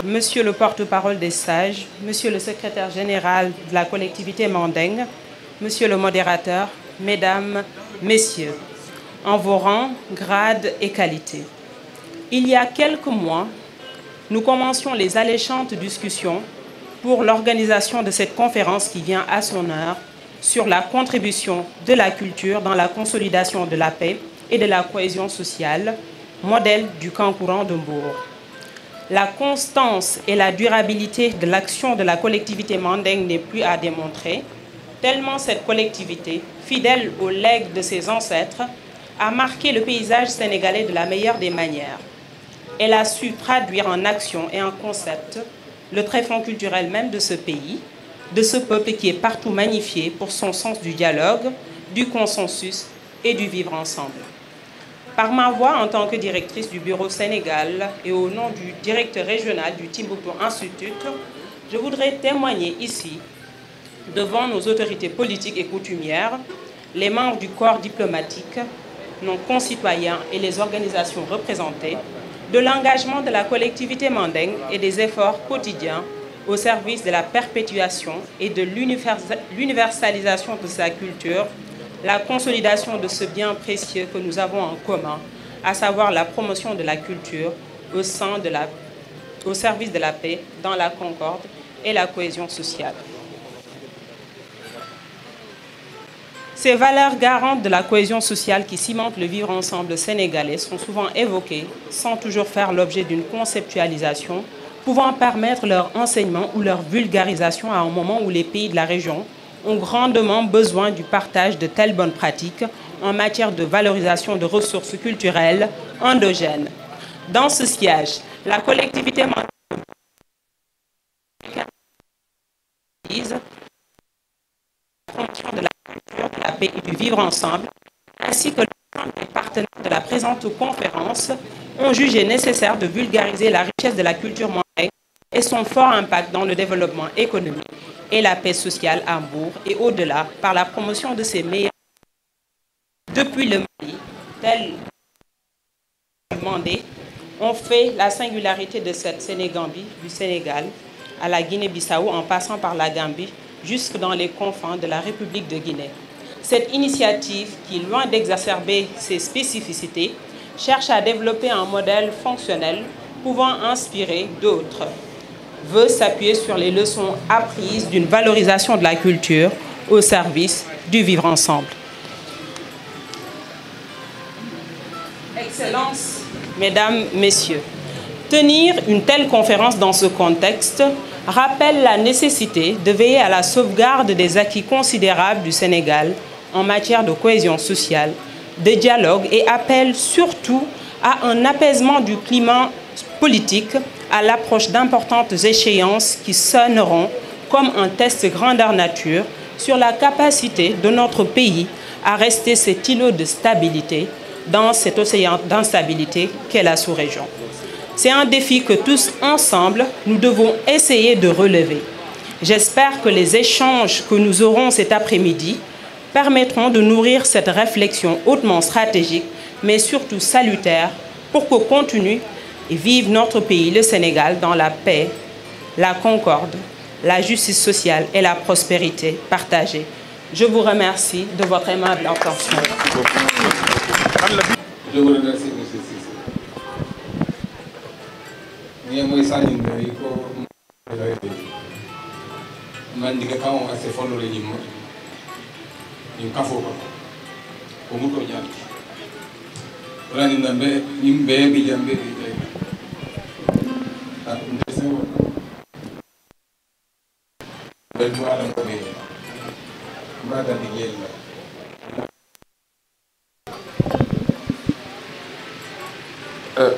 Monsieur le porte-parole des sages, Monsieur le secrétaire général de la collectivité Mandeng, Monsieur le modérateur, Mesdames, Messieurs, en vos rangs, grades et qualités. Il y a quelques mois, nous commencions les alléchantes discussions pour l'organisation de cette conférence qui vient à son heure sur la contribution de la culture dans la consolidation de la paix et de la cohésion sociale, modèle du camp courant de Mbour. La constance et la durabilité de l'action de la collectivité Mandeng n'est plus à démontrer, tellement cette collectivité, fidèle au legs de ses ancêtres, a marqué le paysage sénégalais de la meilleure des manières. Elle a su traduire en action et en concept le tréfonds culturel même de ce pays, de ce peuple qui est partout magnifié pour son sens du dialogue, du consensus et du vivre ensemble. Par ma voix, en tant que directrice du Bureau Sénégal et au nom du directeur régional du Timbuktu Institute, je voudrais témoigner ici, devant nos autorités politiques et coutumières, les membres du corps diplomatique, nos concitoyens et les organisations représentées, de l'engagement de la collectivité Mandeng et des efforts quotidiens au service de la perpétuation et de l'universalisation de sa culture, la consolidation de ce bien précieux que nous avons en commun, à savoir la promotion de la culture au service de la paix, dans la concorde et la cohésion sociale. Ces valeurs garantes de la cohésion sociale qui cimentent le vivre ensemble sénégalais sont souvent évoquées sans toujours faire l'objet d'une conceptualisation pouvant permettre leur enseignement ou leur vulgarisation à un moment où les pays de la région ont grandement besoin du partage de telles bonnes pratiques en matière de valorisation de ressources culturelles endogènes. Dans ce siège, la collectivité de la promotion de la culture, de la paix et du vivre ensemble, ainsi que les partenaires de la présente conférence ont jugé nécessaire de vulgariser la richesse de la culture mandingue et son fort impact dans le développement économique et la paix sociale à Mbour et au-delà par la promotion de ses meilleurs. Depuis le Mali, tel demandé, on fait la singularité de cette Sénégambie du Sénégal à la Guinée-Bissau en passant par la Gambie jusque dans les confins de la République de Guinée. Cette initiative qui, loin d'exacerber ses spécificités, cherche à développer un modèle fonctionnel pouvant inspirer d'autres, veut s'appuyer sur les leçons apprises d'une valorisation de la culture au service du vivre ensemble. Excellences, Mesdames, Messieurs, tenir une telle conférence dans ce contexte rappelle la nécessité de veiller à la sauvegarde des acquis considérables du Sénégal en matière de cohésion sociale, de dialogue et appelle surtout à un apaisement du climat politique à l'approche d'importantes échéances qui sonneront comme un test grandeur nature sur la capacité de notre pays à rester cet îlot de stabilité dans cet océan d'instabilité qu'est la sous-région. C'est un défi que tous ensemble, nous devons essayer de relever. J'espère que les échanges que nous aurons cet après-midi permettront de nourrir cette réflexion hautement stratégique, mais surtout salutaire, pour que continue et vive notre pays, le Sénégal, dans la paix, la concorde, la justice sociale et la prospérité partagée. Je vous remercie de votre aimable attention. Je vous remercie, M. Cissé. Monsieur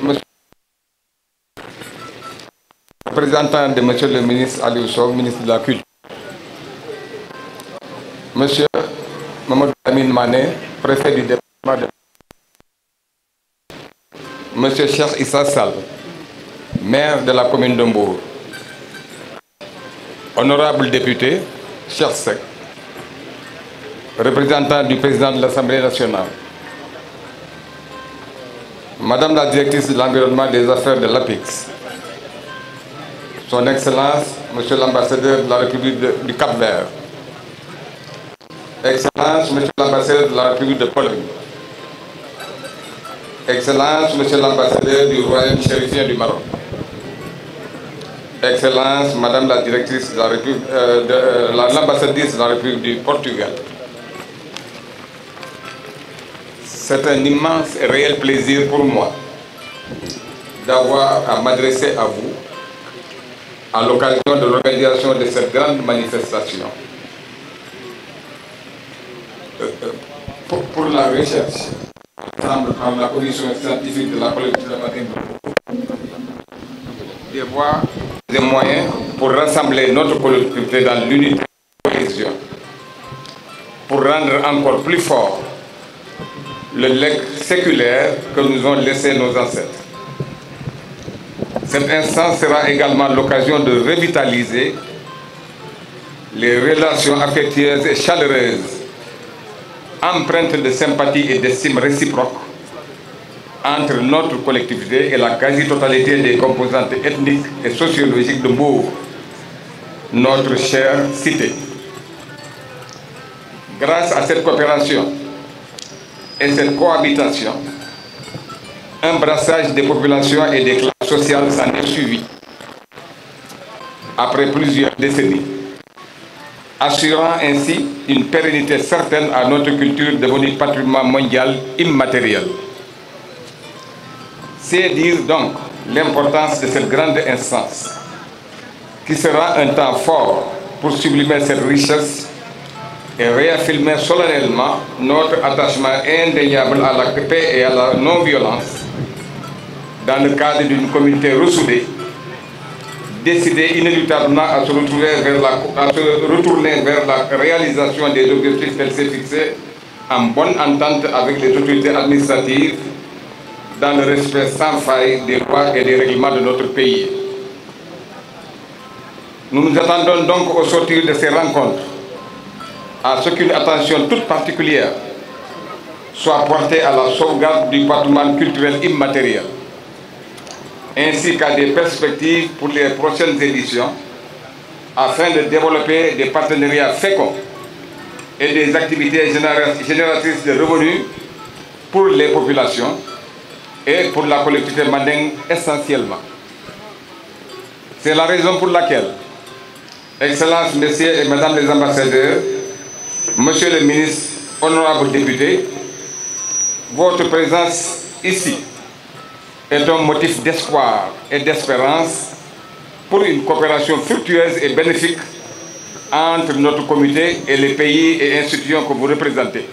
le représentant de Monsieur le ministre Aliou Sow, ministre de la Culture, Monsieur Mamadou Lamine Mané, préfet du département de Monsieur Cheikh Issa Sall, maire de la commune de Mbour, honorable député Cheikh Seck, représentant du président de l'Assemblée nationale, Madame la directrice de l'environnement des affaires de l'APIX, Son Excellence, Monsieur l'ambassadeur de la République du Cap-Vert, Excellence, Monsieur l'ambassadeur de la République de Pologne, Excellence, Monsieur l'ambassadeur du Royaume chérifien du Maroc, Excellence, Madame la directrice de la République, l'ambassadrice de la République du Portugal. C'est un immense et réel plaisir pour moi d'avoir à m'adresser à vous à l'occasion de l'organisation de cette grande manifestation pour la recherche, ensemble par la commission scientifique de la collectivité des voies et des moyens pour rassembler notre collectivité dans l'unité et la cohésion, pour rendre encore plus fort le legs séculaire que nous ont laissé nos ancêtres. Cet instant sera également l'occasion de revitaliser les relations affectueuses et chaleureuses, empreintes de sympathie et d'estime réciproque entre notre collectivité et la quasi-totalité des composantes ethniques et sociologiques de Mbour, notre chère cité. Grâce à cette coopération et cette cohabitation, un brassage des populations et des classes sociales s'en est suivi après plusieurs décennies, assurant ainsi une pérennité certaine à notre culture devenue patrimoine mondial immatériel. C'est dire donc l'importance de cette grande instance, qui sera un temps fort pour sublimer cette richesse et réaffirmer solennellement notre attachement indéniable à la paix et à la non-violence dans le cadre d'une communauté ressoudée, décidée inéluctablement à se retourner vers la réalisation des objectifs qu'elle s'est fixés en bonne entente avec les autorités administratives dans le respect sans faille des lois et des règlements de notre pays. Nous nous attendons donc au sortir de ces rencontres à ce qu'une attention toute particulière soit portée à la sauvegarde du patrimoine culturel immatériel, ainsi qu'à des perspectives pour les prochaines éditions, afin de développer des partenariats féconds et des activités génératrices de revenus pour les populations et pour la collectivité mandingue essentiellement. C'est la raison pour laquelle, Excellences, Messieurs et Mesdames les ambassadeurs, Monsieur le ministre, honorables députés, votre présence ici est un motif d'espoir et d'espérance pour une coopération fructueuse et bénéfique entre notre comité et les pays et institutions que vous représentez.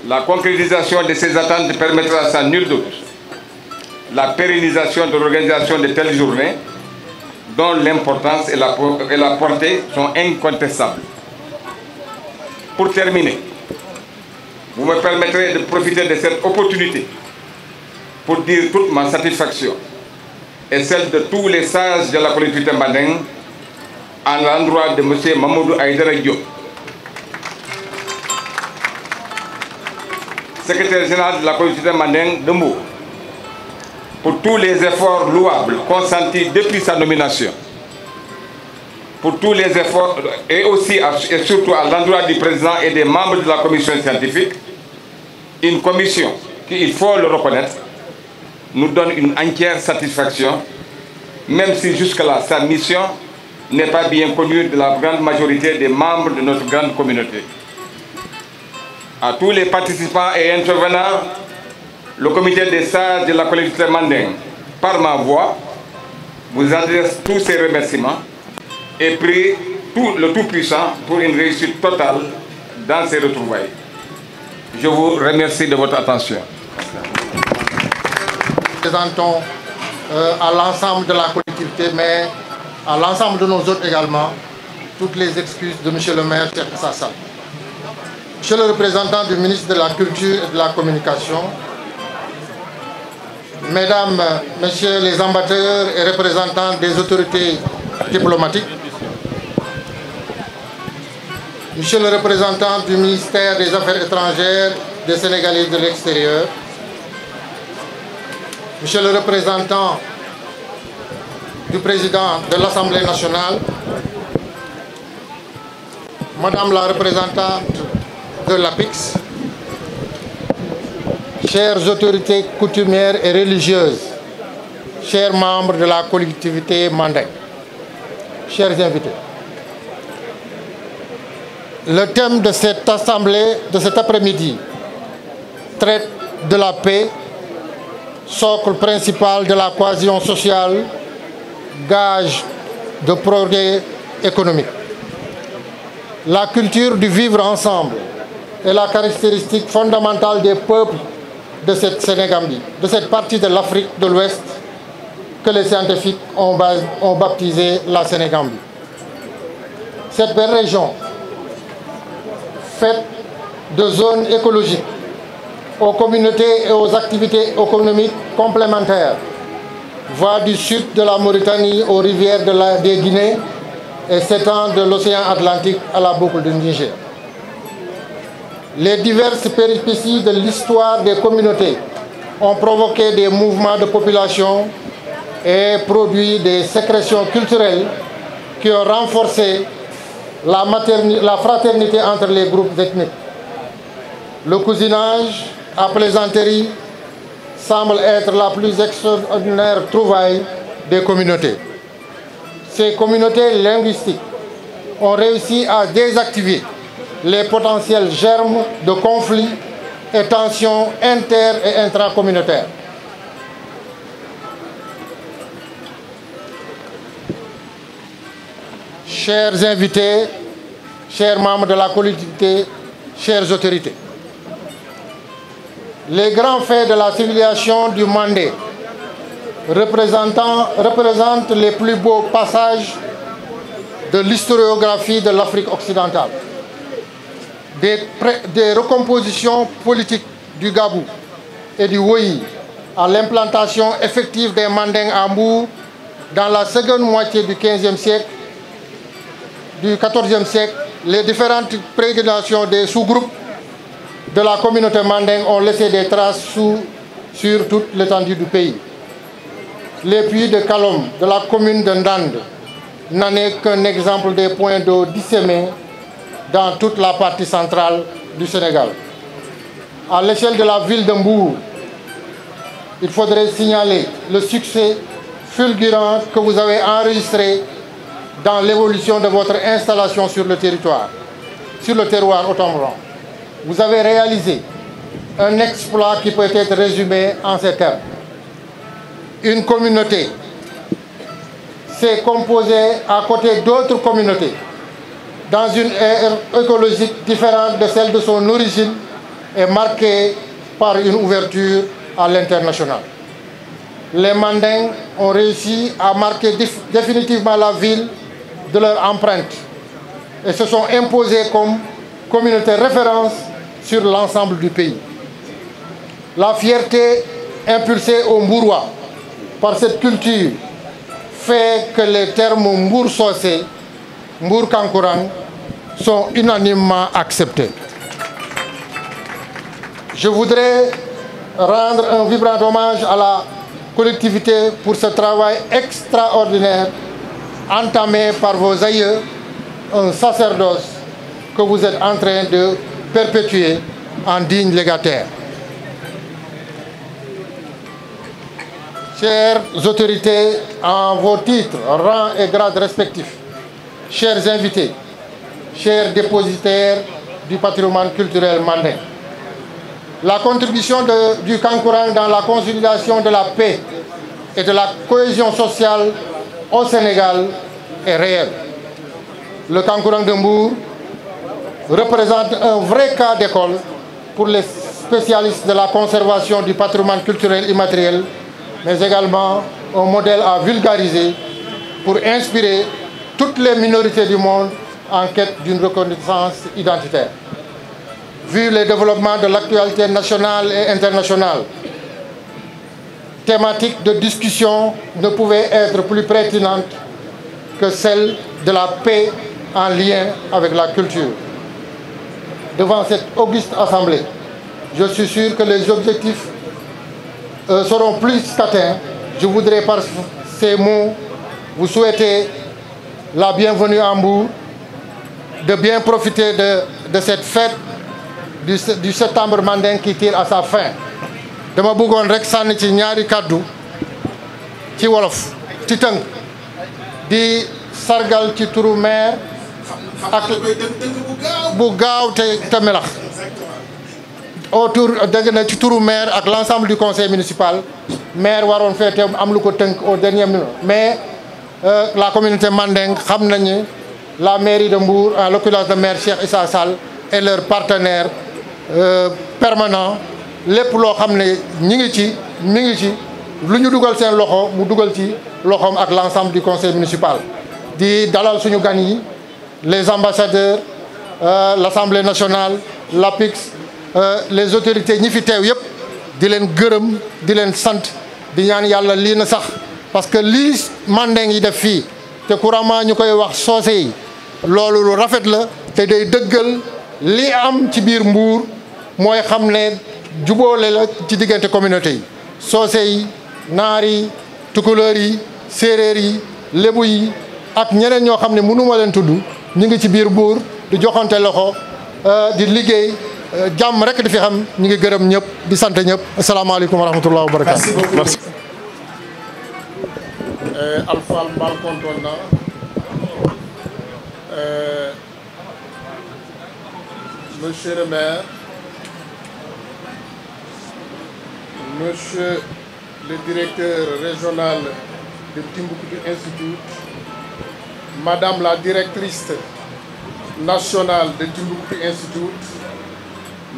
La concrétisation de ces attentes permettra sans nul doute la pérennisation de l'organisation de telles journées dont l'importance et la portée sont incontestables. Pour terminer, vous me permettrez de profiter de cette opportunité pour dire toute ma satisfaction et celle de tous les sages de la collectivité mandingue à l'endroit de M. Mamadou Aïdara Diop, secrétaire général de la collectivité mandingue de Mbour, pour tous les efforts louables consentis depuis sa nomination, pour tous les efforts et aussi et surtout à l'endroit du président et des membres de la commission scientifique, une commission qui, il faut le reconnaître, nous donne une entière satisfaction, même si jusque-là sa mission n'est pas bien connue de la grande majorité des membres de notre grande communauté. À tous les participants et intervenants, le comité des sages de la collectivité mandingue, par ma voix, vous adresse tous ces remerciements et prie le Tout-Puissant pour une réussite totale dans ces retrouvailles. Je vous remercie de votre attention. Nous présentons à l'ensemble de la collectivité, mais à l'ensemble de nos hôtes également, toutes les excuses de M. le maire Cheikh Issa Sall. Monsieur le représentant du ministre de la Culture et de la Communication, Mesdames, Messieurs les ambassadeurs et représentants des autorités diplomatiques, Monsieur le représentant du ministère des Affaires étrangères des Sénégalais de l'extérieur, Monsieur le représentant du président de l'Assemblée nationale, Madame la représentante de l'APIX, chères autorités coutumières et religieuses, chers membres de la collectivité Mandeng, chers invités. Le thème de cette assemblée, de cet après-midi, traite de la paix, socle principal de la cohésion sociale, gage de progrès économique. La culture du vivre ensemble est la caractéristique fondamentale des peuples de cette Sénégambie, de cette partie de l'Afrique de l'Ouest que les scientifiques ont baptisé la Sénégambie. Cette belle région, faite de zones écologiques, aux communautés et aux activités économiques complémentaires, va du sud de la Mauritanie aux rivières des Guinées et s'étend de l'océan Atlantique à la boucle du Niger. Les diverses péripéties de l'histoire des communautés ont provoqué des mouvements de population et produit des sécrétions culturelles qui ont renforcé la fraternité entre les groupes ethniques. Le cousinage à plaisanterie semble être la plus extraordinaire trouvaille des communautés. Ces communautés linguistiques ont réussi à désactiver les potentiels germes de conflits et tensions inter- et intracommunautaires. Chers invités, chers membres de la collectivité, chères autorités, les grands faits de la civilisation du Mandé représentent les plus beaux passages de l'historiographie de l'Afrique occidentale. Des recompositions politiques du Gabou et du Woyi à l'implantation effective des Mandingues à Mbour dans la seconde moitié du XVe siècle, du XIVe siècle, les différentes pérégrinations des sous-groupes de la communauté mandingue ont laissé des traces sur toute l'étendue du pays. Les puits de Kalom de la commune de Ndande n'en est qu'un exemple des points d'eau dissémés dans toute la partie centrale du Sénégal. À l'échelle de la ville de Mbour, il faudrait signaler le succès fulgurant que vous avez enregistré dans l'évolution de votre installation sur le terroir autant. Vous avez réalisé un exploit qui peut être résumé en ces termes. Une communauté s'est composée à côté d'autres communautés dans une ère écologique différente de celle de son origine et marquée par une ouverture à l'international. Les Mandingues ont réussi à marquer définitivement la ville de leur empreinte et se sont imposés comme communauté référence sur l'ensemble du pays. La fierté impulsée aux Mbourois par cette culture fait que les termes Mbour Socé, Mbour Kankourang sont unanimement acceptés. Je voudrais rendre un vibrant hommage à la collectivité pour ce travail extraordinaire entamé par vos aïeux, un sacerdoce que vous êtes en train de perpétuer en digne légataire. Chères autorités, en vos titres, rangs et grades respectifs, chers invités, chers dépositaires du patrimoine culturel mandin, la contribution du Kankourang dans la consolidation de la paix et de la cohésion sociale au Sénégal est réelle. le Kankourang de Mbour représente un vrai cas d'école pour les spécialistes de la conservation du patrimoine culturel immatériel, mais également un modèle à vulgariser pour inspirer toutes les minorités du monde en quête d'une reconnaissance identitaire. Vu les développements de l'actualité nationale et internationale, thématique de discussion ne pouvait être plus pertinente que celle de la paix en lien avec la culture. Devant cette auguste assemblée, je suis sûr que les objectifs seront plus qu'atteints. Je voudrais par ces mots vous souhaiter la bienvenue à Mbour, de bien profiter de cette fête du septembre manding qui tire à sa fin. Dama bëggoon rek sànni ci ñaari kàddu ci wolof ci tënk di sargal ci turu maire ak bu gaaw te melax autour dégg na ci turu maire ak l'ensemble du conseil municipal. Maire waroon feete am lu ko tënk au dernier minute, mais la communauté manding xam nañu la mairie de Mbour, en l'occurrence le maire Cheikh Issa Sall et leur partenaire permanent, lépp loo xam ne ñi ngi ci lu ñu dugal seen loxo mu dugal ci loxoom ak l'ensemble du conseil municipal. Di dalal suñu gan yi, les ambassadeurs, l'Assemblée nationale, l'APIX, les autorités ñi fi teew yëpp di leen gërëm di leen sant di ñaan yàlla lii na sax, parce que lii mandeng yi def fii te couramment ñu koy wax soose yi loolu lu rafet la te day dëggal li am ci biir Mbour mooy xam ne jubóole la ci diggante communauté yi soose yi naar yi tukulóor yi séeréer yi lébu yi ak ñeneen ñoo xam ne mënuma leen tudd ñu ngi ci biir Mbour di joxante loxo di liggéey jàmm rek di fi xam. ñu ngi gërëm ñëpp di sant ñëpp. asalaamaaleykum wa rahmatulah wa barakaatu. Merci. Alpha Malcontona, Monsieur le maire, Monsieur le directeur régional de Timbuktu Institute, Madame la directrice nationale de Timbuktu Institute,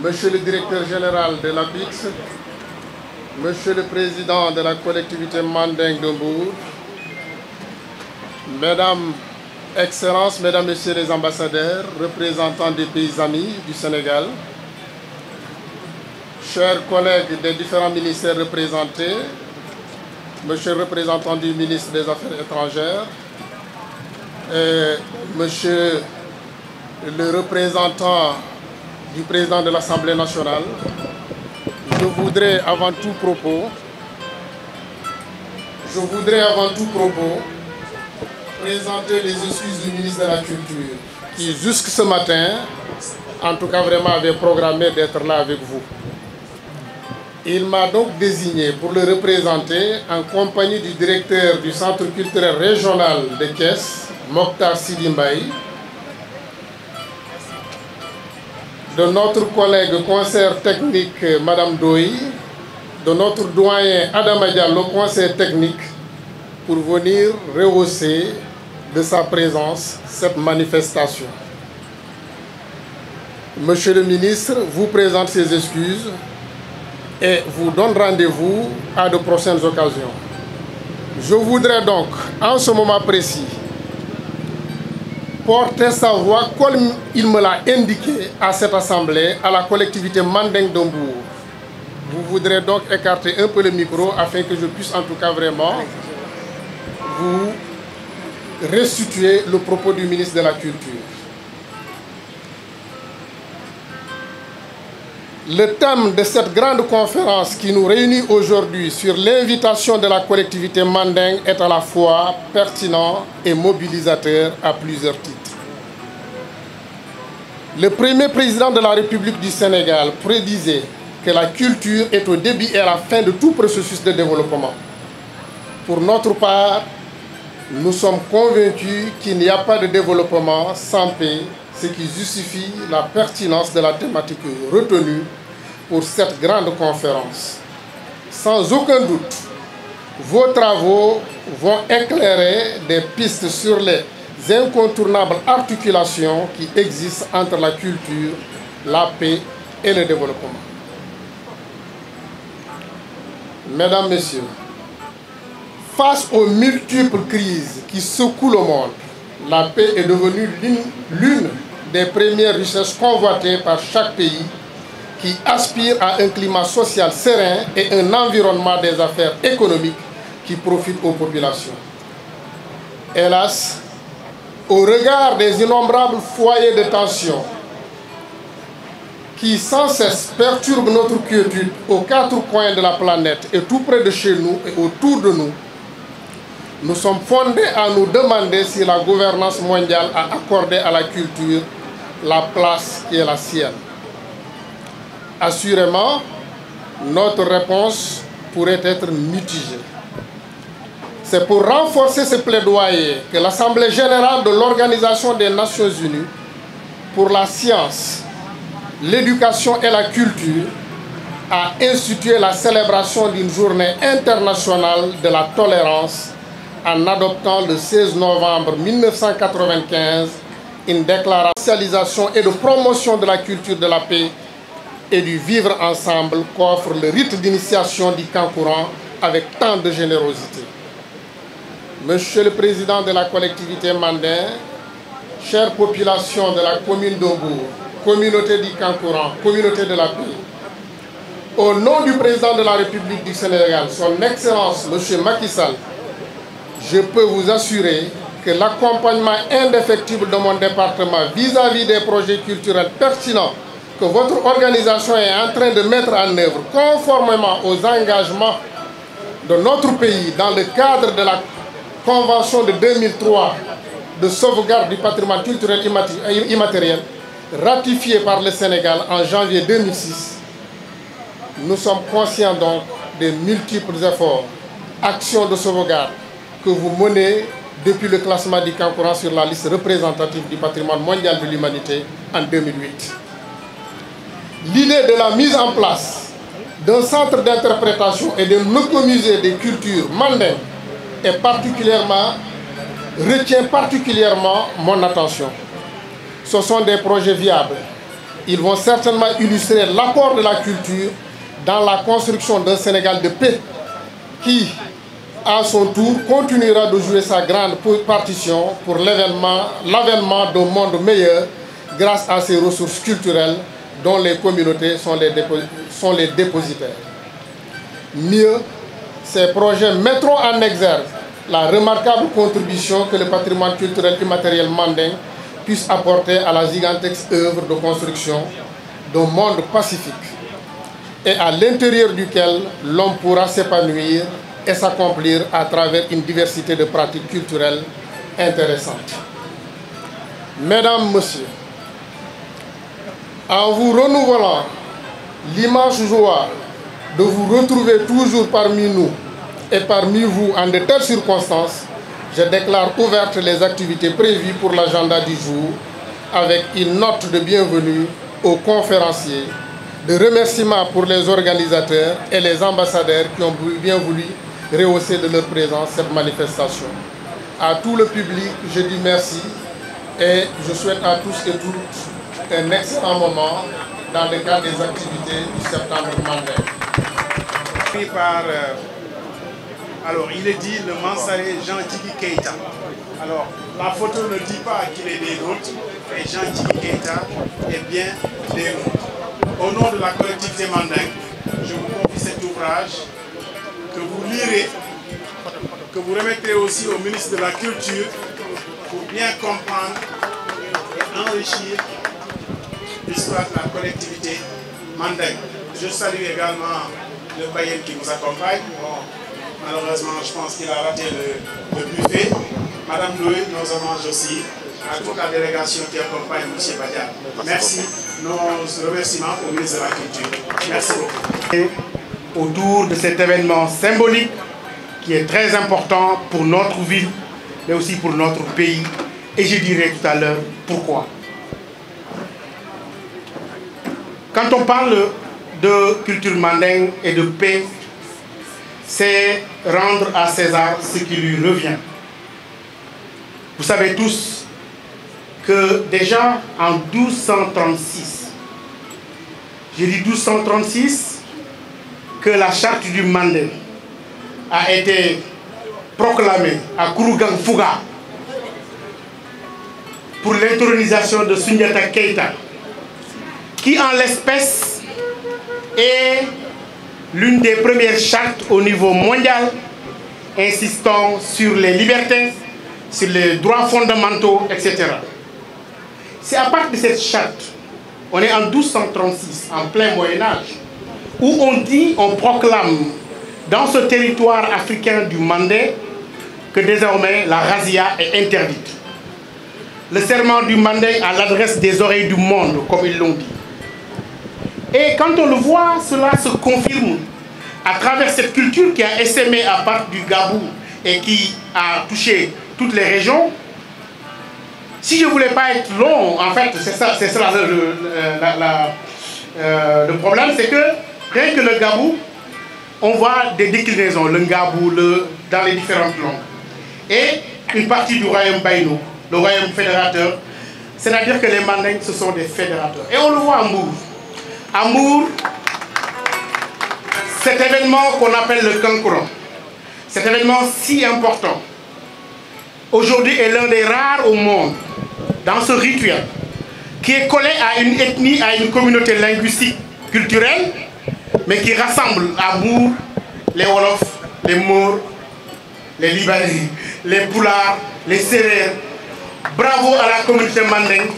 Monsieur le directeur général de l'APIX, Monsieur le président de la collectivité manding de Mbour, Mesdames, Excellences, Mesdames, Messieurs les ambassadeurs, représentants des pays amis du Sénégal, chers collègues des différents ministères représentés, Monsieur le représentant du ministre des Affaires étrangères, Monsieur le représentant du président de l'Assemblée nationale, je voudrais avant tout propos présenter les excuses du ministre de la Culture qui, jusque ce matin, en tout cas vraiment avait programmé d'être là avec vous. Il m'a donc désigné pour le représenter en compagnie du directeur du Centre culturel régional de Thiès, Mokhtar Sidi Mbaye, de notre collègue conseiller technique Madame Doy, de notre doyen Adama Diallo, conseiller technique, pour venir rehausser de sa présence cette manifestation. Monsieur le ministre vous présente ses excuses et vous donne rendez-vous à de prochaines occasions. Je voudrais donc, en ce moment précis, porter sa voix comme il me l'a indiqué à cette assemblée, à la collectivité manding de Mbour. Vous voudrez donc écarter un peu le micro afin que je puisse en tout cas vraiment vous restituer le propos du ministre de la Culture. Le thème de cette grande conférence qui nous réunit aujourd'hui sur l'invitation de la collectivité manding est à la fois pertinent et mobilisateur à plusieurs titres. Le premier président de la République du Sénégal prédisait que la culture est au début et à la fin de tout processus de développement. Pour notre part, nous sommes convaincus qu'il n'y a pas de développement sans paix, ce qui justifie la pertinence de la thématique retenue pour cette grande conférence. Sans aucun doute, vos travaux vont éclairer des pistes sur les incontournables articulations qui existent entre la culture, la paix et le développement. Mesdames, Messieurs, face aux multiples crises qui secouent le monde, la paix est devenue l'une des premières richesses convoitées par chaque pays qui aspire à un climat social serein et un environnement des affaires économiques qui profitent aux populations. Hélas, au regard des innombrables foyers de tension qui sans cesse perturbent notre quiétude aux quatre coins de la planète et tout près de chez nous et autour de nous, nous sommes fondés à nous demander si la gouvernance mondiale a accordé à la culture la place qui est la sienne. Assurément, notre réponse pourrait être mitigée. C'est pour renforcer ce plaidoyer que l'Assemblée générale de l'Organisation des Nations Unies pour la science, l'éducation et la culture a institué la célébration d'une journée internationale de la tolérance en adoptant le 16 novembre 1995 une déclaration et de promotion de la culture de la paix et du vivre ensemble qu'offre le rite d'initiation du Kankourang avec tant de générosité. Monsieur le Président de la collectivité Manding, chère population de la commune d'Obour, communauté du Kankourang, communauté de la paix, au nom du Président de la République du Sénégal, son Excellence Monsieur Macky Sall, je peux vous assurer que l'accompagnement indéfectible de mon département vis-à-vis des projets culturels pertinents que votre organisation est en train de mettre en œuvre conformément aux engagements de notre pays dans le cadre de la Convention de 2003 de sauvegarde du patrimoine culturel immatériel ratifiée par le Sénégal en janvier 2006. Nous sommes conscients donc des multiples efforts, actions de sauvegarde que vous menez depuis le classement du Kankourang sur la liste représentative du patrimoine mondial de l'humanité en 2008. L'idée de la mise en place d'un centre d'interprétation et d'un écomusée des cultures mandingues retient particulièrement mon attention. Ce sont des projets viables. Ils vont certainement illustrer l'apport de la culture dans la construction d'un Sénégal de paix qui, à son tour, continuera de jouer sa grande partition pour l'avènement d'un monde meilleur grâce à ses ressources culturelles dont les communautés sont les dépositaires. Mieux, ces projets mettront en exergue la remarquable contribution que le patrimoine culturel immatériel manding puisse apporter à la gigantesque œuvre de construction d'un monde pacifique et à l'intérieur duquel l'homme pourra s'épanouir et s'accomplir à travers une diversité de pratiques culturelles intéressantes. Mesdames, Messieurs, en vous renouvelant l'immense joie de vous retrouver toujours parmi nous et parmi vous en de telles circonstances, je déclare ouvertes les activités prévues pour l'agenda du jour avec une note de bienvenue aux conférenciers, de remerciements pour les organisateurs et les ambassadeurs qui ont bien voulu rehausser de leur présence cette manifestation. À tout le public, je dis merci et je souhaite à tous et toutes un excellent moment dans le cadre des activités du septembre manding. Alors, il est dit le Mansaré Jean Djigui Keïta. Alors, la photo ne dit pas qu'il est des nôtres, mais Jean Djigui Keïta est bien des nôtres. Au nom de la collectivité Manding, je vous confie cet ouvrage que vous lirez, que vous remettrez aussi au ministre de la Culture pour bien comprendre et enrichir l'histoire de la collectivité Manding. Je salue également le païen qui nous accompagne. Bon, malheureusement, je pense qu'il a raté le buffet. Madame Louis, nos hommages aussi à toute la délégation qui accompagne M. Badia. Merci. Nos remerciements au ministre de la Culture. Merci beaucoup. Autour de cet événement symbolique qui est très important pour notre ville, mais aussi pour notre pays. Et je dirai tout à l'heure pourquoi. Quand on parle de culture mandingue et de paix, c'est rendre à César ce qui lui revient. Vous savez tous que déjà en 1236, j'ai dit 1236, que la charte du Mandé a été proclamée à Kourougang Fouga pour l'intronisation de Soundiata Keïta, qui en l'espèce est l'une des premières chartes au niveau mondial insistant sur les libertés, sur les droits fondamentaux, etc. C'est à partir de cette charte, on est en 1236, en plein Moyen-Âge, où on proclame dans ce territoire africain du Mandé que désormais la razzia est interdite. Le serment du Mandé à l'adresse des oreilles du monde, comme ils l'ont dit. Et quand on le voit, cela se confirme à travers cette culture qui a essaimé à part du Gabou et qui a touché toutes les régions. Si je ne voulais pas être long, en fait, c'est ça le problème, c'est que rien que le Gabou, on voit des déclinaisons, le Ngabou, dans les différentes langues. Et une partie du royaume Baïno, le royaume fédérateur, c'est-à-dire que les Mandingues, ce sont des fédérateurs. Et on le voit à Mbour. À Mbour, cet événement qu'on appelle le Kankourang, cet événement si important, aujourd'hui est l'un des rares au monde dans ce rituel qui est collé à une ethnie, à une communauté linguistique, culturelle, mais qui rassemble à Mbour les Wolofs, les Maures, les Libanais, les Pulaars, les Sérères. Bravo à la communauté mandingue.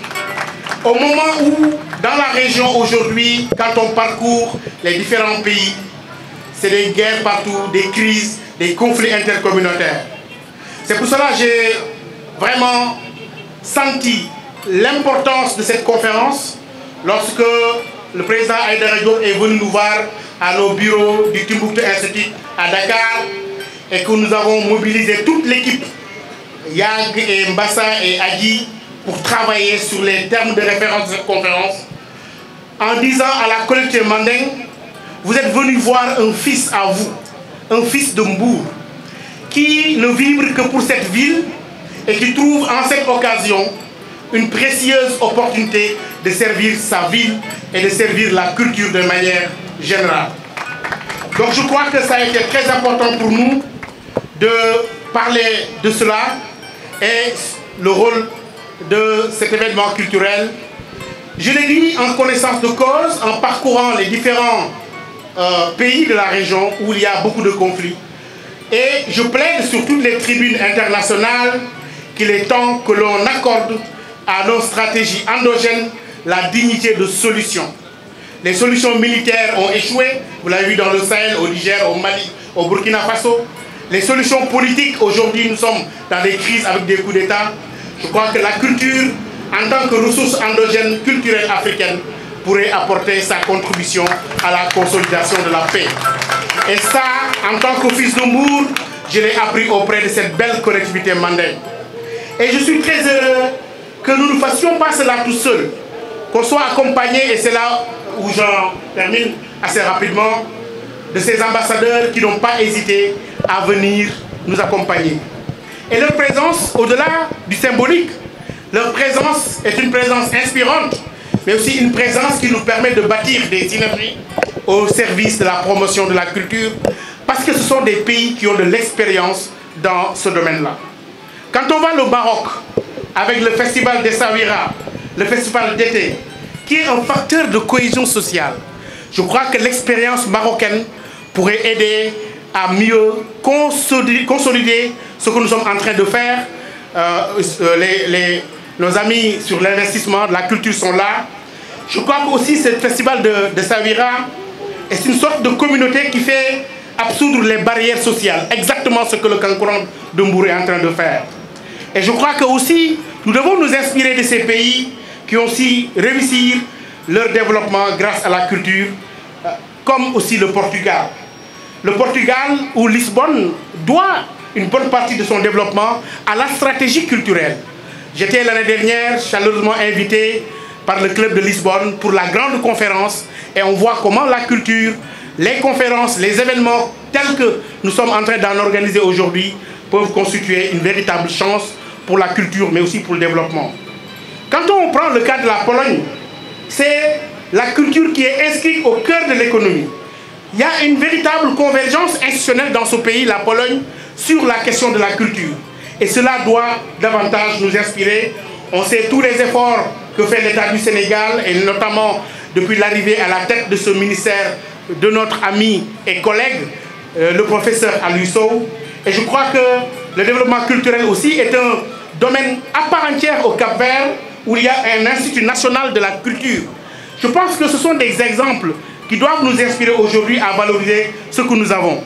Au moment où, dans la région aujourd'hui, quand on parcourt les différents pays, c'est des guerres partout, des crises, des conflits intercommunautaires. C'est pour cela que j'ai vraiment senti l'importance de cette conférence lorsque le président Aïdara Diop est venu nous voir à nos bureaux du Timbuktu Institute à Dakar et que nous avons mobilisé toute l'équipe, Yag et Mbassa et Adi, pour travailler sur les termes de référence de cette conférence, en disant à la collectivité mandingue, vous êtes venus voir un fils à vous, un fils de Mbour, qui ne vibre que pour cette ville et qui trouve en cette occasion une précieuse opportunité de servir sa ville et de servir la culture de manière générale. Donc je crois que ça a été très important pour nous de parler de cela et le rôle de cet événement culturel. Je l'ai dit en connaissance de cause, en parcourant les différents pays de la région où il y a beaucoup de conflits. Et je plaide sur toutes les tribunes internationales qu'il est temps que l'on accorde à nos stratégies endogènes la dignité de solution. Les solutions militaires ont échoué, vous l'avez vu dans le Sahel, au Niger, au Mali, au Burkina Faso. Les solutions politiques, aujourd'hui nous sommes dans des crises avec des coups d'État. Je crois que la culture, en tant que ressource endogène culturelle africaine, pourrait apporter sa contribution à la consolidation de la paix. Et ça, en tant que fils de Mbour, je l'ai appris auprès de cette belle collectivité mandingue. Et je suis très heureux que nous ne fassions pas cela tout seuls, qu'on soit accompagnés, et c'est là où j'en termine assez rapidement, de ces ambassadeurs qui n'ont pas hésité à venir nous accompagner. Et leur présence, au-delà du symbolique, leur présence est une présence inspirante, mais aussi une présence qui nous permet de bâtir des synergies au service de la promotion de la culture, parce que ce sont des pays qui ont de l'expérience dans ce domaine-là. Quand on va au Maroc, avec le festival d'Essaouira, le festival d'été, qui est un facteur de cohésion sociale, je crois que l'expérience marocaine pourrait aider à mieux consolider ce que nous sommes en train de faire. Nos amis sur l'investissement de la culture sont là. Je crois que aussi ce festival de Savira est une sorte de communauté qui fait absoudre les barrières sociales, exactement ce que le Kankourang de Mbour est en train de faire. Et je crois que aussi nous devons nous inspirer de ces pays qui ont aussi réussi leur développement grâce à la culture, comme aussi le Portugal. Le Portugal, où Lisbonne doit une bonne partie de son développement à la stratégie culturelle. J'étais l'année dernière chaleureusement invité par le club de Lisbonne pour la grande conférence et on voit comment la culture, les conférences, les événements tels que nous sommes en train d'en organiser aujourd'hui peuvent constituer une véritable chance pour la culture, mais aussi pour le développement. Quand on prend le cas de la Pologne, c'est la culture qui est inscrite au cœur de l'économie. Il y a une véritable convergence institutionnelle dans ce pays, la Pologne, sur la question de la culture. Et cela doit davantage nous inspirer. On sait tous les efforts que fait l'État du Sénégal, et notamment depuis l'arrivée à la tête de ce ministère de notre ami et collègue, le professeur Aliou Sow. Et je crois que le développement culturel aussi est un domaine à part entière au Cap-Vert, où il y a un institut national de la culture. Je pense que ce sont des exemples qui doivent nous inspirer aujourd'hui à valoriser ce que nous avons.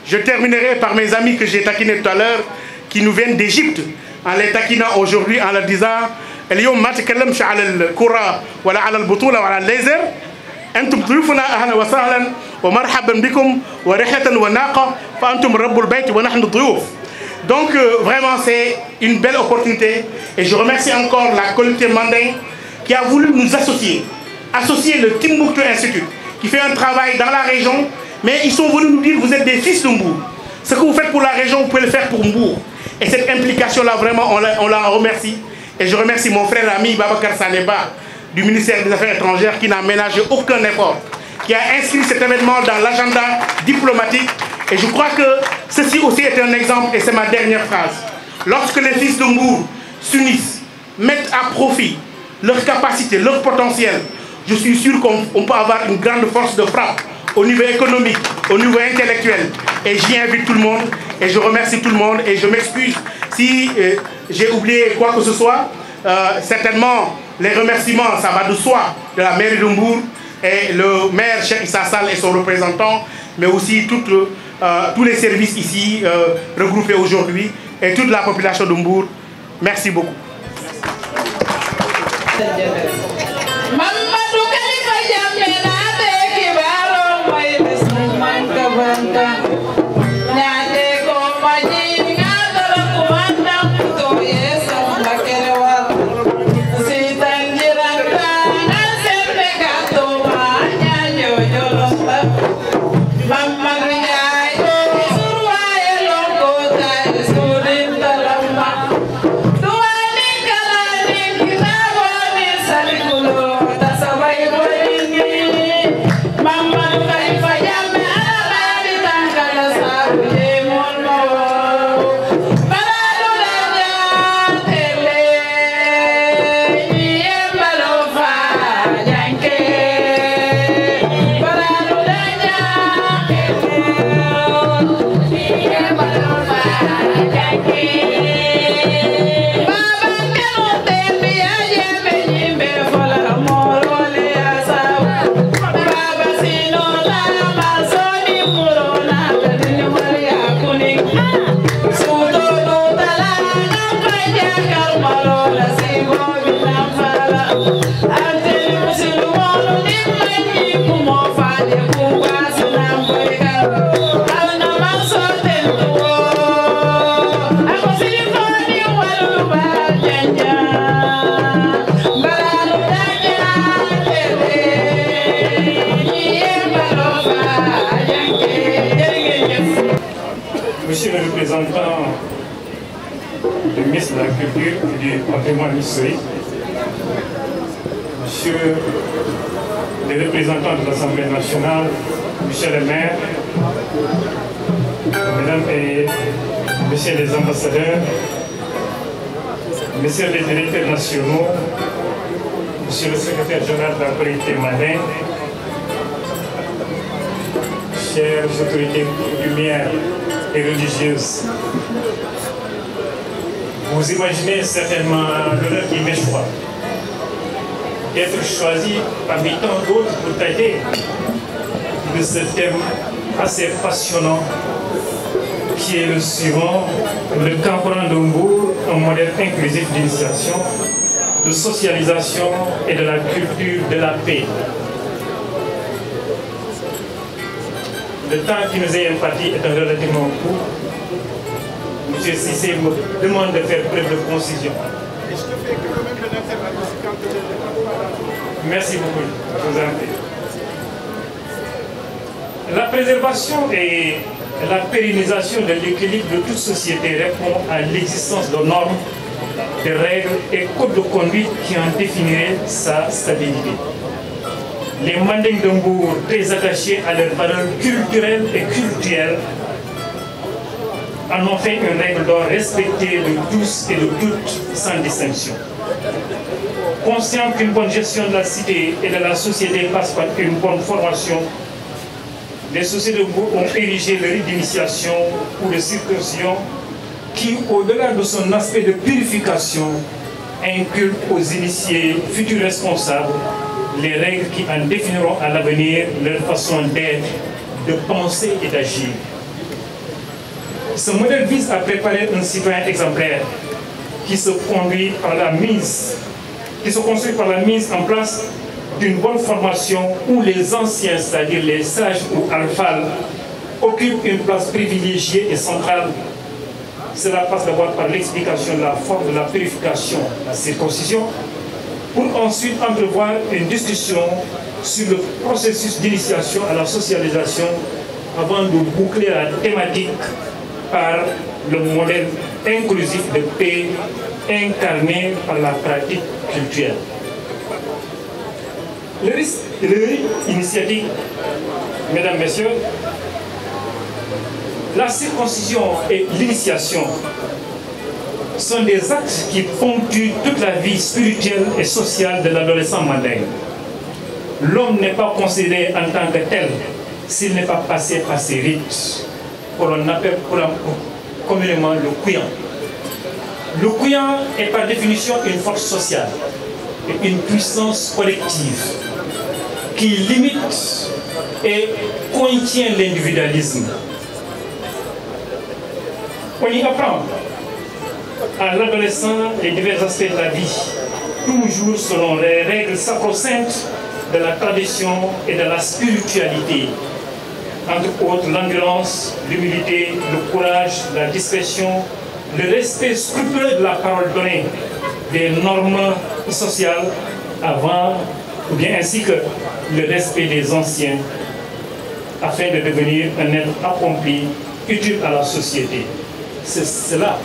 Je terminerai par mes amis que j'ai taquinés tout à l'heure, qui nous viennent d'Égypte, en les taquinant aujourd'hui, en leur disant اليوم ما تكلمش على الكرة ولا على البطولة ولا على الليزر أنتم ضيوفنا أهلا وسهلا ومرحبا بكم ورحلة وناقة فأنتم رب البيت ونحن الضيوف. Donc vraiment c'est une belle opportunité et je remercie encore la collectivité Mandeng qui a voulu nous associer le Timbuktu Institute qui fait un travail dans la région, mais ils sont venus nous dire vous êtes des fils de Mbour. Ce que vous faites pour la région, vous pouvez le faire pour Mbour. Et cette implication-là, vraiment, on la remercie. Et je remercie mon frère ami Babacar Saneba du ministère des Affaires étrangères qui n'a ménagé aucun effort, qui a inscrit cet événement dans l'agenda diplomatique. Et je crois que ceci aussi est un exemple, et c'est ma dernière phrase. Lorsque les fils de Mbour s'unissent, mettent à profit leur capacité, leur potentiel, je suis sûr qu'on peut avoir une grande force de frappe au niveau économique, au niveau intellectuel. Et j'y invite tout le monde, et je remercie tout le monde, et je m'excuse si j'ai oublié quoi que ce soit. Certainement, les remerciements, ça va de soi, de la mairie de Mbour, et le maire Cheikh Issa Sall et son représentant, mais aussi tous les services ici regroupés aujourd'hui, et toute la population de Mbour. Merci beaucoup. Monsieur le représentant du ministre de la Culture et du patrimoine historique, Monsieur le représentant de l'Assemblée nationale, Monsieur le maire, Mesdames et Messieurs les ambassadeurs, Messieurs les directeurs nationaux, Monsieur le secrétaire général de la collectivité Mandeng, chères autorités coutumières et religieuses, vous imaginez certainement l'honneur qui m'échoit d'être choisi parmi tant d'autres pour traiter de ce thème assez passionnant qui est le suivant: le Kankourang de Mbour, un modèle inclusif d'initiation, de socialisation et de la culture de la paix. Le temps qui nous est imparti est un relativement court. M. Cissé me demande de faire preuve de concision. Merci beaucoup. Je vous en prie. La préservation et la pérennisation de l'équilibre de toute société répond à l'existence de normes de règles et codes de conduite qui en définiraient sa stabilité. Les Mandingues de Mbour, très attachés à leurs valeurs culturelles et culturelles, en ont fait une règle d'or respectée de tous et de toutes sans distinction. Conscient qu'une bonne gestion de la cité et de la société passe par une bonne formation, les sociétés de Mbour ont érigé le rite d'initiation ou de circoncision qui, au-delà de son aspect de purification, inculque aux initiés futurs responsables les règles qui en définiront à l'avenir leur façon d'être, de penser et d'agir. Ce modèle vise à préparer un citoyen exemplaire qui se construit par la mise en place d'une bonne formation où les anciens, c'est-à-dire les sages ou alphales, occupent une place privilégiée et centrale. Cela passe d'abord par l'explication de la forme de la purification, la circoncision, pour ensuite entrevoir une discussion sur le processus d'initiation à la socialisation avant de boucler la thématique par le modèle inclusif de paix incarné par la pratique culturelle. Le risque initiatique, mesdames, messieurs, la circoncision et l'initiation sont des actes qui ponctuent toute la vie spirituelle et sociale de l'adolescent mandingue. L'homme n'est pas considéré en tant que tel s'il n'est pas passé par ces rites, que l'on appelle communément le couillant. Le couillant est par définition une force sociale et une puissance collective qui limite et contient l'individualisme. On y apprend à l'adolescent les divers aspects de la vie, toujours selon les règles sacro-saintes de la tradition et de la spiritualité. Entre autres, l'endurance, l'humilité, le courage, la discrétion, le respect scrupuleux de la parole donnée, des normes sociales avant, ou bien ainsi que le respect des anciens, afin de devenir un être accompli, utile à la société. C'est cela,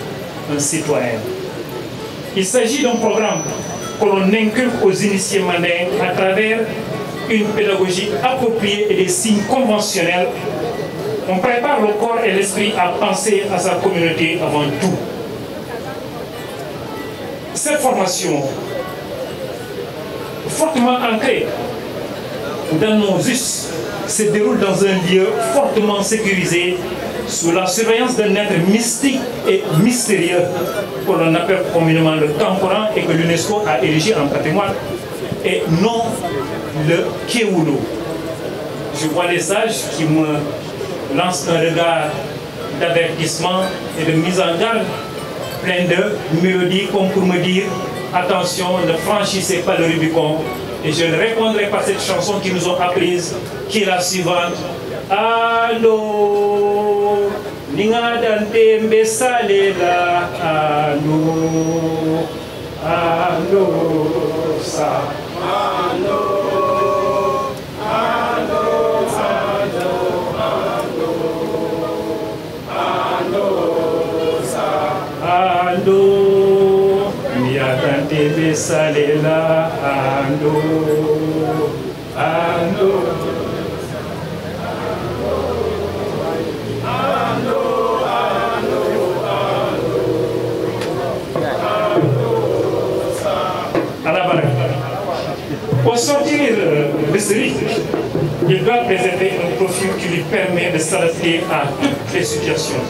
un citoyen. Il s'agit d'un programme que l'on inculque aux initiés mandingues à travers une pédagogie appropriée et des signes conventionnels. On prépare le corps et l'esprit à penser à sa communauté avant tout. Cette formation, fortement ancrée dans nos us, se déroule dans un lieu fortement sécurisé sous la surveillance d'un être mystique et mystérieux que l'on appelle communément le Kankoran et que l'UNESCO a érigé en patrimoine, et non le Kéoulou. Je vois des sages qui me lancent un regard d'avertissement et de mise en garde, plein de mélodies comme pour me dire attention, ne franchissez pas le Rubicon. Et je répondrai par cette chanson qu'ils nous ont apprise, qui est la suivante. Allô, Ninga Dante Mbesalela, allô, allô, ça, allô, allô, allô, allô, ça, allô, Ninga Dante Mbesalela, allô, allô. Au sortir de ce rythme, il doit préserver un profil qui lui permet de s'adapter à toutes les situations.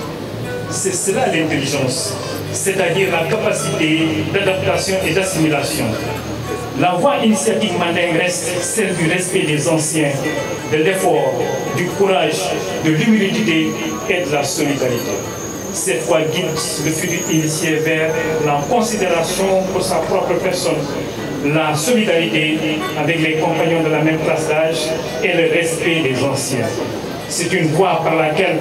C'est cela l'intelligence, c'est-à-dire la capacité d'adaptation et d'assimilation. La voie initiatique mandingue reste celle du respect des anciens, de l'effort, du courage, de l'humilité et de la solidarité. Cette voie guide le futur initié vers la considération pour sa propre personne, la solidarité avec les compagnons de la même classe d'âge et le respect des anciens. C'est une voie par laquelle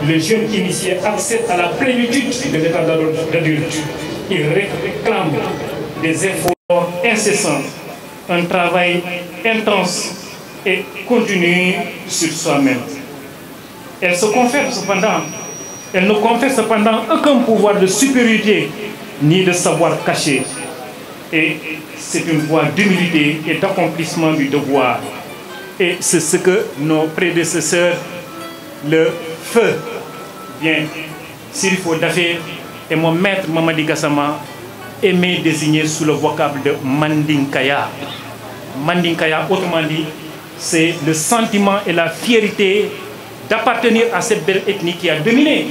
le jeune initié accède à la plénitude de l'état d'adulte. Il réclame des efforts incessants, un travail intense et continu sur soi-même. Elle ne confère cependant aucun pouvoir de supériorité ni de savoir caché. Et c'est une voie d'humilité et d'accomplissement du devoir. Et c'est ce que nos prédécesseurs, le feu, bien, Sirifo Dafé et mon maître Mamadi Gassama aimaient désigner sous le vocable de Mandinkaya. Mandinkaya, autrement dit, c'est le sentiment et la fierté d'appartenir à cette belle ethnie qui a dominé,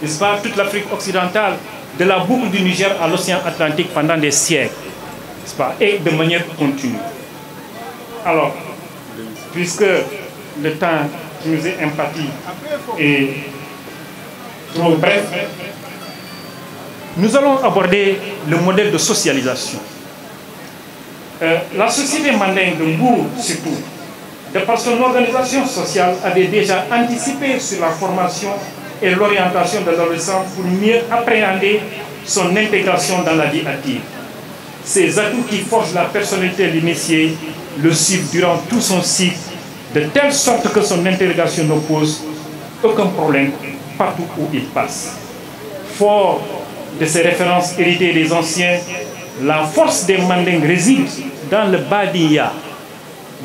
n'est-ce pas, toute l'Afrique occidentale, de la boucle du Niger à l'océan Atlantique pendant des siècles, n'est-ce pas, et de manière continue. Alors, puisque le temps qui nous est imparti est trop bref, nous allons aborder le modèle de socialisation. La société mandingue de Mbour, surtout, de par son organisation sociale, avait déjà anticipé sur la formation et l'orientation de l'adolescent pour mieux appréhender son intégration dans la vie active. Ces atouts qui forgent la personnalité de l'initié le suivent durant tout son cycle, de telle sorte que son intégration ne pose aucun problème partout où il passe. Fort de ces références héritées des anciens, la force des Mandingues réside dans le Badiya.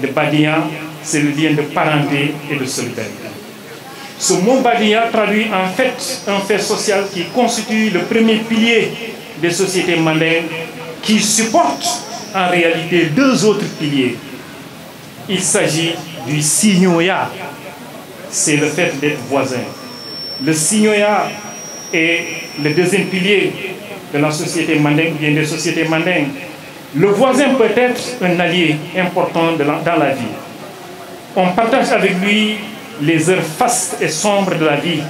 Le Badiya, c'est le lien de parenté et de solidarité. Ce mot Badiya traduit en fait un fait social qui constitue le premier pilier des sociétés mandingues, qui supporte en réalité deux autres piliers. Il s'agit du Signoya, c'est le fait d'être voisin. Le Signoya est le deuxième pilier de la société mandingue, bien des sociétés mandingues. Le voisin peut être un allié important dans la vie. On partage avec lui les heures fastes et sombres de la vie.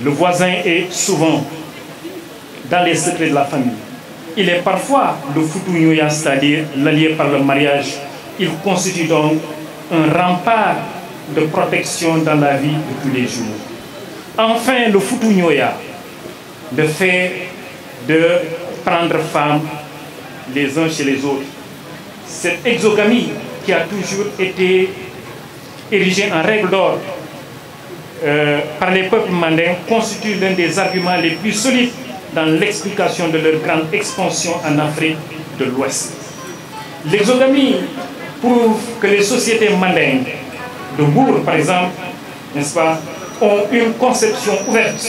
Le voisin est souvent dans les secrets de la famille. Il est parfois le Futu-Nyoya, c'est-à-dire l'allié par le mariage. Il constitue donc un rempart de protection dans la vie de tous les jours. Enfin, le Futu-Nyoya, le fait de prendre femme les uns chez les autres. Cette exogamie qui a toujours été érigée en règle d'or par les peuples mandingues constitue l'un des arguments les plus solides dans l'explication de leur grande expansion en Afrique de l'Ouest. L'exogamie prouve que les sociétés mandingues de Mbour, par exemple, n'est-ce pas, ont une conception ouverte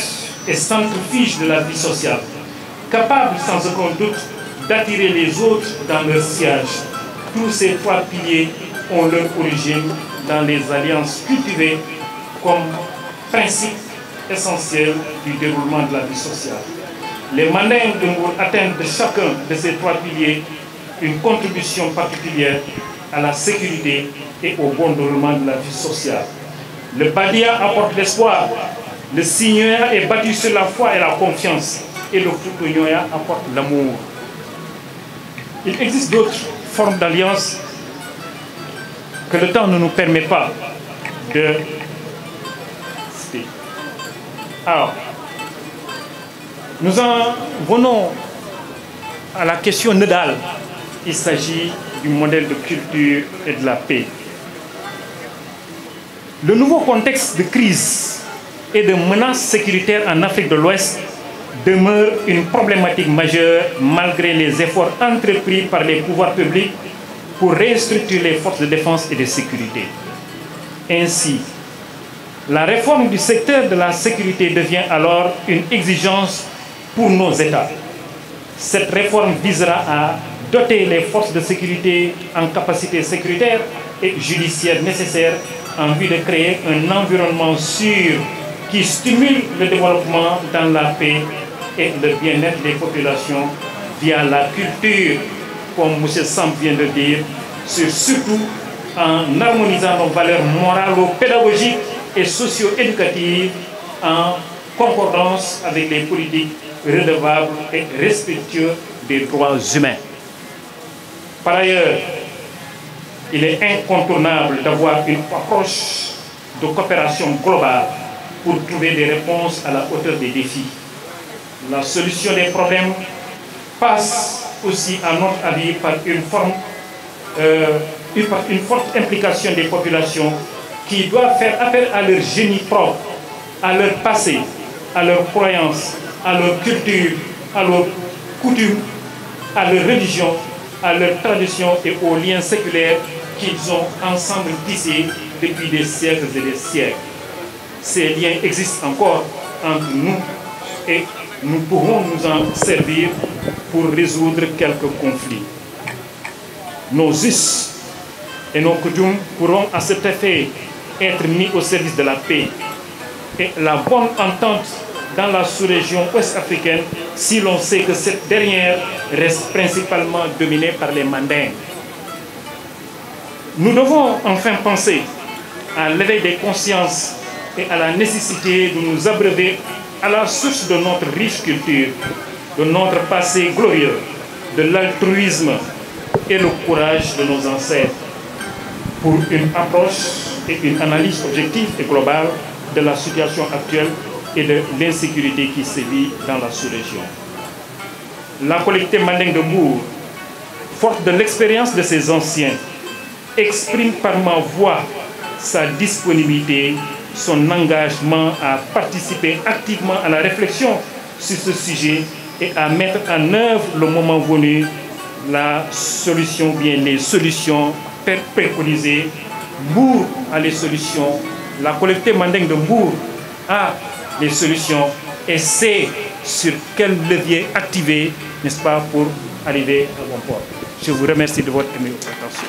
et centrifuge de la vie sociale, capable sans aucun doute d'attirer les autres dans leur sillage. Tous ces trois piliers ont leur origine dans les alliances cultivées comme principe essentiel du déroulement de la vie sociale. Les Mandingues de Mbour atteignent de chacun de ces trois piliers une contribution particulière à la sécurité et au bon déroulement de la vie sociale. Le Badiya apporte l'espoir, le Signoya est bâti sur la foi et la confiance, et le Futu-Nyoya apporte l'amour. Il existe d'autres formes d'alliance que le temps ne nous permet pas de citer. Alors, nous en venons à la question nodale. Il s'agit du modèle de culture et de la paix. Le nouveau contexte de crise et de menaces sécuritaires en Afrique de l'Ouest demeure une problématique majeure malgré les efforts entrepris par les pouvoirs publics pour restructurer les forces de défense et de sécurité. Ainsi, la réforme du secteur de la sécurité devient alors une exigence pour nos États. Cette réforme visera à doter les forces de sécurité en capacités sécuritaires et judiciaires nécessaires en vue de créer un environnement sûr qui stimule le développement dans la paix et le bien-être des populations via la culture, comme M. Samp vient de dire, surtout en harmonisant nos valeurs moralo-pédagogiques et socio-éducatives en concordance avec les politiques redevables et respectueux des droits humains. Par ailleurs, il est incontournable d'avoir une approche de coopération globale pour trouver des réponses à la hauteur des défis. La solution des problèmes passe aussi, à notre avis, par une forte implication des populations qui doivent faire appel à leur génie propre, à leur passé, à leurs croyances, à leur culture, à leur coutumes, à leur religion, à leurs traditions et aux liens séculaires qu'ils ont ensemble tissés depuis des siècles et des siècles. Ces liens existent encore entre nous et nous pourrons nous en servir pour résoudre quelques conflits. Nos us et nos coutumes pourront à cet effet être mis au service de la paix et la bonne entente dans la sous-région ouest-africaine si l'on sait que cette dernière reste principalement dominée par les Mandingues. Nous devons enfin penser à l'éveil des consciences et à la nécessité de nous abreuver à la source de notre riche culture, de notre passé glorieux, de l'altruisme et le courage de nos ancêtres pour une approche et une analyse objective et globale de la situation actuelle et de l'insécurité qui sévit dans la sous-région. La collectivité Mandingue de Mbour, forte de l'expérience de ses anciens, exprime par ma voix sa disponibilité, son engagement à participer activement à la réflexion sur ce sujet et à mettre en œuvre le moment venu la solution, bien les solutions préconisées. Mbour a les solutions, la collectivité Mandingue de Mbour a les solutions et sait sur quel levier activer, n'est-ce pas, pour arriver à bon port. Je vous remercie de votre attention.